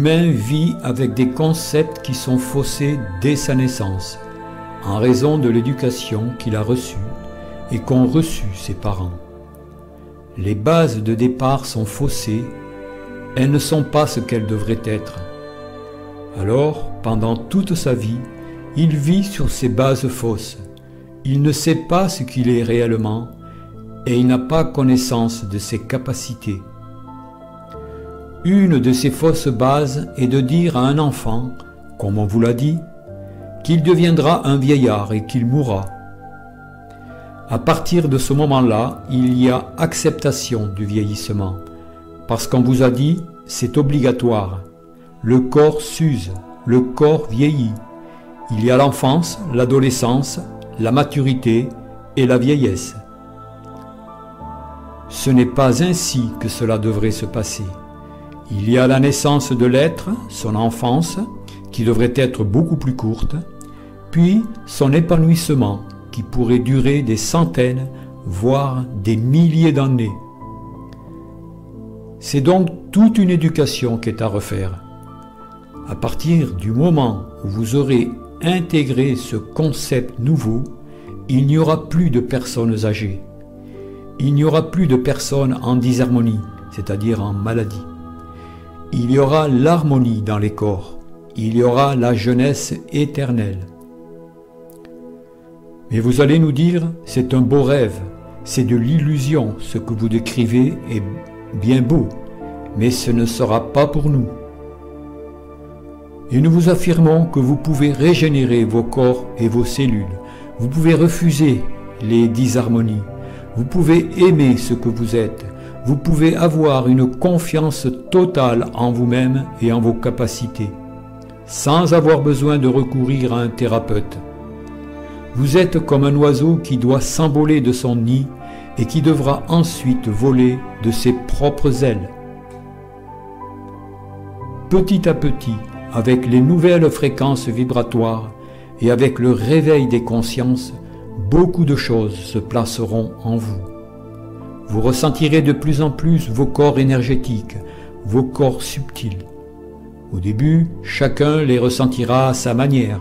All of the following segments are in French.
l'humain vit avec des concepts qui sont faussés dès sa naissance, en raison de l'éducation qu'il a reçue et qu'ont reçue ses parents. Les bases de départ sont faussées, elles ne sont pas ce qu'elles devraient être. Alors, pendant toute sa vie, il vit sur ces bases fausses. Il ne sait pas ce qu'il est réellement et il n'a pas connaissance de ses capacités. Une de ces fausses bases est de dire à un enfant, comme on vous l'a dit, qu'il deviendra un vieillard et qu'il mourra. À partir de ce moment-là, il y a acceptation du vieillissement, parce qu'on vous a dit, c'est obligatoire. Le corps s'use, le corps vieillit. Il y a l'enfance, l'adolescence, la maturité et la vieillesse. Ce n'est pas ainsi que cela devrait se passer. Il y a la naissance de l'être, son enfance, qui devrait être beaucoup plus courte, puis son épanouissement, qui pourrait durer des centaines, voire des milliers d'années. C'est donc toute une éducation qui est à refaire. À partir du moment où vous aurez intégré ce concept nouveau, il n'y aura plus de personnes âgées. Il n'y aura plus de personnes en disharmonie, c'est-à-dire en maladie. Il y aura l'harmonie dans les corps. Il y aura la jeunesse éternelle. Mais vous allez nous dire, c'est un beau rêve, c'est de l'illusion, ce que vous décrivez est bien beau, mais ce ne sera pas pour nous. Et nous vous affirmons que vous pouvez régénérer vos corps et vos cellules. Vous pouvez refuser les disharmonies. Vous pouvez aimer ce que vous êtes. Vous pouvez avoir une confiance totale en vous-même et en vos capacités, sans avoir besoin de recourir à un thérapeute. Vous êtes comme un oiseau qui doit s'envoler de son nid et qui devra ensuite voler de ses propres ailes. Petit à petit, avec les nouvelles fréquences vibratoires et avec le réveil des consciences, beaucoup de choses se placeront en vous. Vous ressentirez de plus en plus vos corps énergétiques, vos corps subtils. Au début, chacun les ressentira à sa manière.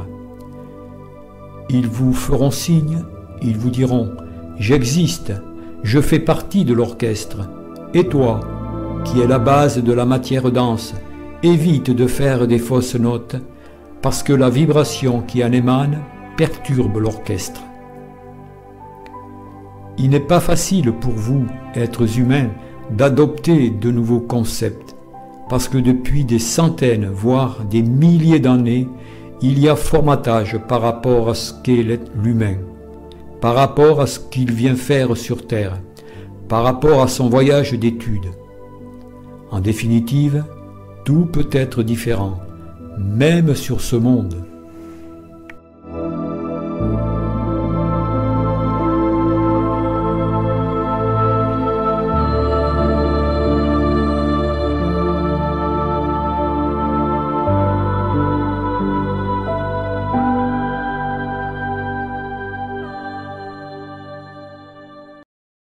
Ils vous feront signe, ils vous diront « J'existe, je fais partie de l'orchestre. Et toi, qui es la base de la matière dense, évite de faire des fausses notes, parce que la vibration qui en émane perturbe l'orchestre. » Il n'est pas facile pour vous, êtres humains, d'adopter de nouveaux concepts, parce que depuis des centaines, voire des milliers d'années, il y a formatage par rapport à ce qu'est l'humain, par rapport à ce qu'il vient faire sur Terre, par rapport à son voyage d'études. En définitive, tout peut être différent, même sur ce monde.